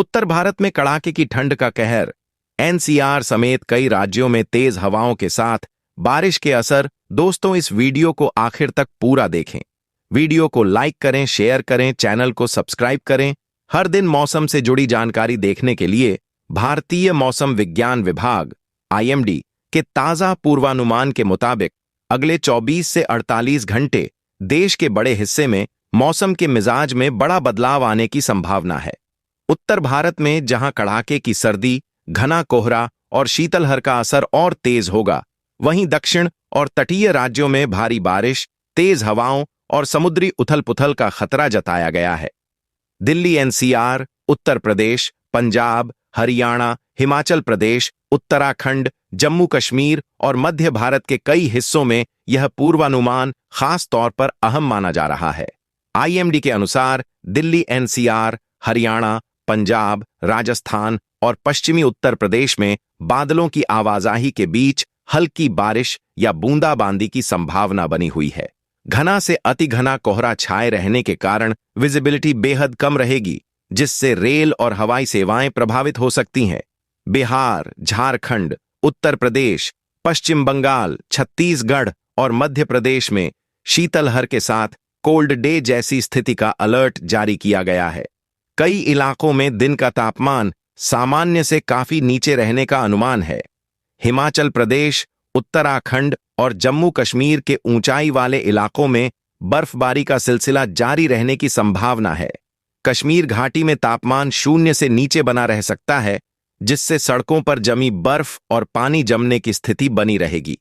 उत्तर भारत में कड़ाके की ठंड का कहर। एनसीआर समेत कई राज्यों में तेज हवाओं के साथ बारिश के असर। दोस्तों, इस वीडियो को आखिर तक पूरा देखें। वीडियो को लाइक करें, शेयर करें, चैनल को सब्सक्राइब करें। हर दिन मौसम से जुड़ी जानकारी देखने के लिए भारतीय मौसम विज्ञान विभाग (आईएमडी) के ताजा पूर्वानुमान के मुताबिक अगले 24 से 48 घंटे देश के बड़े हिस्से में मौसम के मिजाज में बड़ा बदलाव आने की संभावना है। उत्तर भारत में जहां कड़ाके की सर्दी, घना कोहरा और शीतलहर का असर और तेज होगा, वहीं दक्षिण और तटीय राज्यों में भारी बारिश, तेज हवाओं और समुद्री उथल-पुथल का खतरा जताया गया है। दिल्ली, एनसीआर, उत्तर प्रदेश, पंजाब, हरियाणा, हिमाचल प्रदेश, उत्तराखंड, जम्मू कश्मीर और मध्य भारत के कई हिस्सों में यह पूर्वानुमान खास तौर पर अहम माना जा रहा है। आईएमडी के अनुसार दिल्ली, एनसीआर, हरियाणा, पंजाब, राजस्थान और पश्चिमी उत्तर प्रदेश में बादलों की आवाजाही के बीच हल्की बारिश या बूंदाबांदी की संभावना बनी हुई है। घना से अति घना कोहरा छाए रहने के कारण विजिबिलिटी बेहद कम रहेगी, जिससे रेल और हवाई सेवाएं प्रभावित हो सकती हैं। बिहार, झारखंड, उत्तर प्रदेश, पश्चिम बंगाल, छत्तीसगढ़ और मध्य प्रदेश में शीतलहर के साथ कोल्ड डे जैसी स्थिति का अलर्ट जारी किया गया है। कई इलाकों में दिन का तापमान सामान्य से काफी नीचे रहने का अनुमान है। हिमाचल प्रदेश, उत्तराखंड और जम्मू कश्मीर के ऊंचाई वाले इलाकों में बर्फबारी का सिलसिला जारी रहने की संभावना है। कश्मीर घाटी में तापमान 0 से नीचे बना रह सकता है, जिससे सड़कों पर जमी बर्फ और पानी जमने की स्थिति बनी रहेगी।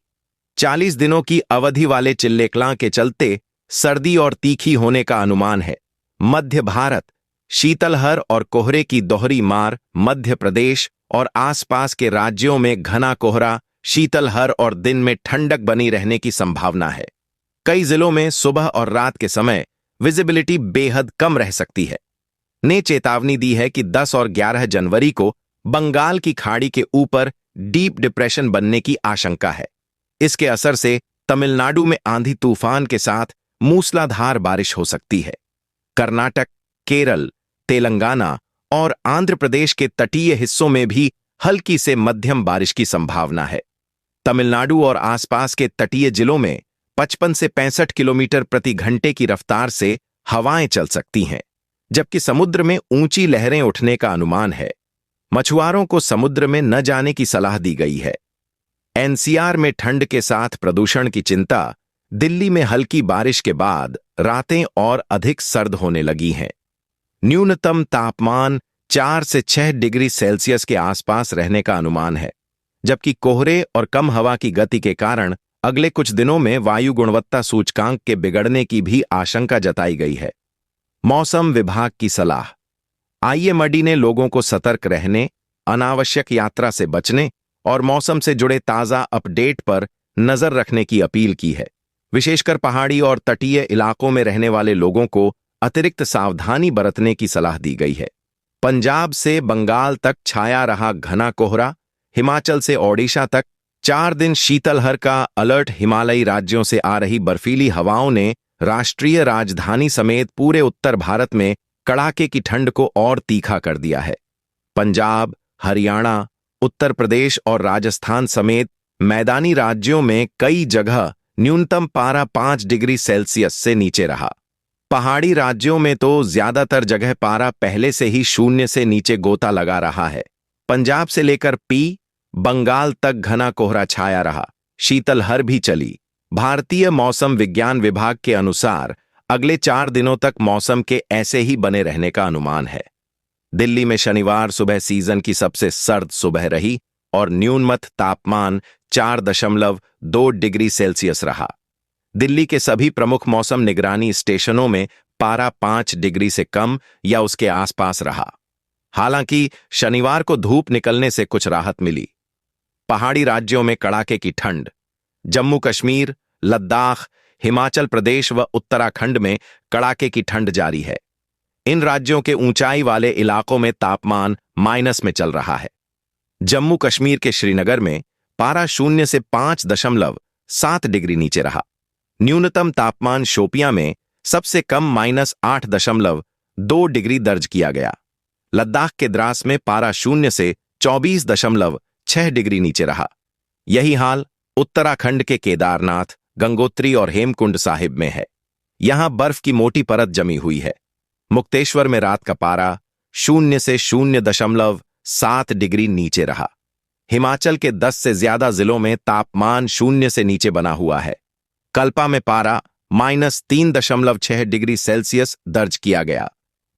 40 दिनों की अवधि वाले चिल्लेकलां के चलते सर्दी और तीखी होने का अनुमान है। मध्य भारत, शीतलहर और कोहरे की दोहरी मार। मध्य प्रदेश और आसपास के राज्यों में घना कोहरा, शीतलहर और दिन में ठंडक बनी रहने की संभावना है। कई जिलों में सुबह और रात के समय विजिबिलिटी बेहद कम रह सकती है। ने चेतावनी दी है कि 10 और 11 जनवरी को बंगाल की खाड़ी के ऊपर डीप डिप्रेशन बनने की आशंका है। इसके असर से तमिलनाडु में आंधी तूफान के साथ मूसलाधार बारिश हो सकती है। कर्नाटक, केरल, तेलंगाना और आंध्र प्रदेश के तटीय हिस्सों में भी हल्की से मध्यम बारिश की संभावना है। तमिलनाडु और आसपास के तटीय जिलों में 55 से 65 किलोमीटर प्रति घंटे की रफ्तार से हवाएं चल सकती हैं, जबकि समुद्र में ऊंची लहरें उठने का अनुमान है। मछुआरों को समुद्र में न जाने की सलाह दी गई है। एनसीआर में ठंड के साथ प्रदूषण की चिंता। दिल्ली में हल्की बारिश के बाद रातें और अधिक सर्द होने लगी हैं। न्यूनतम तापमान 4 से 6 डिग्री सेल्सियस के आसपास रहने का अनुमान है, जबकि कोहरे और कम हवा की गति के कारण अगले कुछ दिनों में वायु गुणवत्ता सूचकांक के बिगड़ने की भी आशंका जताई गई है। मौसम विभाग की सलाह। आईएमडी ने लोगों को सतर्क रहने, अनावश्यक यात्रा से बचने और मौसम से जुड़े ताजा अपडेट पर नजर रखने की अपील की है। विशेषकर पहाड़ी और तटीय इलाकों में रहने वाले लोगों को अतिरिक्त सावधानी बरतने की सलाह दी गई है। पंजाब से बंगाल तक छाया रहा घना कोहरा। हिमाचल से ओडिशा तक 4 दिन शीतलहर का अलर्ट। हिमालयी राज्यों से आ रही बर्फीली हवाओं ने राष्ट्रीय राजधानी समेत पूरे उत्तर भारत में कड़ाके की ठंड को और तीखा कर दिया है। पंजाब, हरियाणा, उत्तर प्रदेश और राजस्थान समेत मैदानी राज्यों में कई जगह न्यूनतम पारा 5 डिग्री सेल्सियस से नीचे रहा। पहाड़ी राज्यों में तो ज्यादातर जगह पारा पहले से ही 0 से नीचे गोता लगा रहा है। पंजाब से लेकर बंगाल तक घना कोहरा छाया रहा। शीतलहर भी चली। भारतीय मौसम विज्ञान विभाग के अनुसार अगले 4 दिनों तक मौसम के ऐसे ही बने रहने का अनुमान है। दिल्ली में शनिवार सुबह सीजन की सबसे सर्द सुबह रही और न्यूनतम तापमान 4.2 डिग्री सेल्सियस रहा। दिल्ली के सभी प्रमुख मौसम निगरानी स्टेशनों में पारा 5 डिग्री से कम या उसके आसपास रहा। हालांकि शनिवार को धूप निकलने से कुछ राहत मिली। पहाड़ी राज्यों में कड़ाके की ठंड। जम्मू कश्मीर, लद्दाख, हिमाचल प्रदेश व उत्तराखंड में कड़ाके की ठंड जारी है। इन राज्यों के ऊंचाई वाले इलाकों में तापमान माइनस में चल रहा है। जम्मू कश्मीर के श्रीनगर में पारा 0 से 5.7 डिग्री नीचे रहा। न्यूनतम तापमान शोपियां में सबसे कम -8.2 डिग्री दर्ज किया गया। लद्दाख के द्रास में पारा 0 से 24.6 डिग्री नीचे रहा। यही हाल उत्तराखंड के केदारनाथ, गंगोत्री और हेमकुंड साहिब में है। यहां बर्फ की मोटी परत जमी हुई है। मुक्तेश्वर में रात का पारा 0 से 0.7 डिग्री नीचे रहा। हिमाचल के 10 से ज्यादा जिलों में तापमान 0 से नीचे बना हुआ है। कल्पा में पारा -3.6 डिग्री सेल्सियस दर्ज किया गया।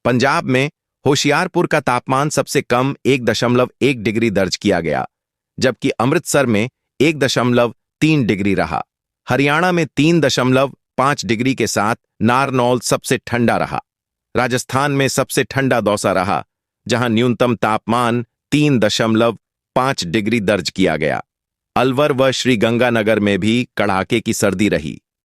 पंजाब में होशियारपुर का तापमान सबसे कम 1.1 डिग्री दर्ज किया गया, जबकि अमृतसर में 1.3 डिग्री रहा। हरियाणा में 3.5 डिग्री के साथ नारनौल सबसे ठंडा रहा। राजस्थान में सबसे ठंडा दौसा रहा, जहां न्यूनतम तापमान 3.5 डिग्री दर्ज किया गया। अलवर व श्रीगंगानगर में भी कड़ाके की सर्दी रही।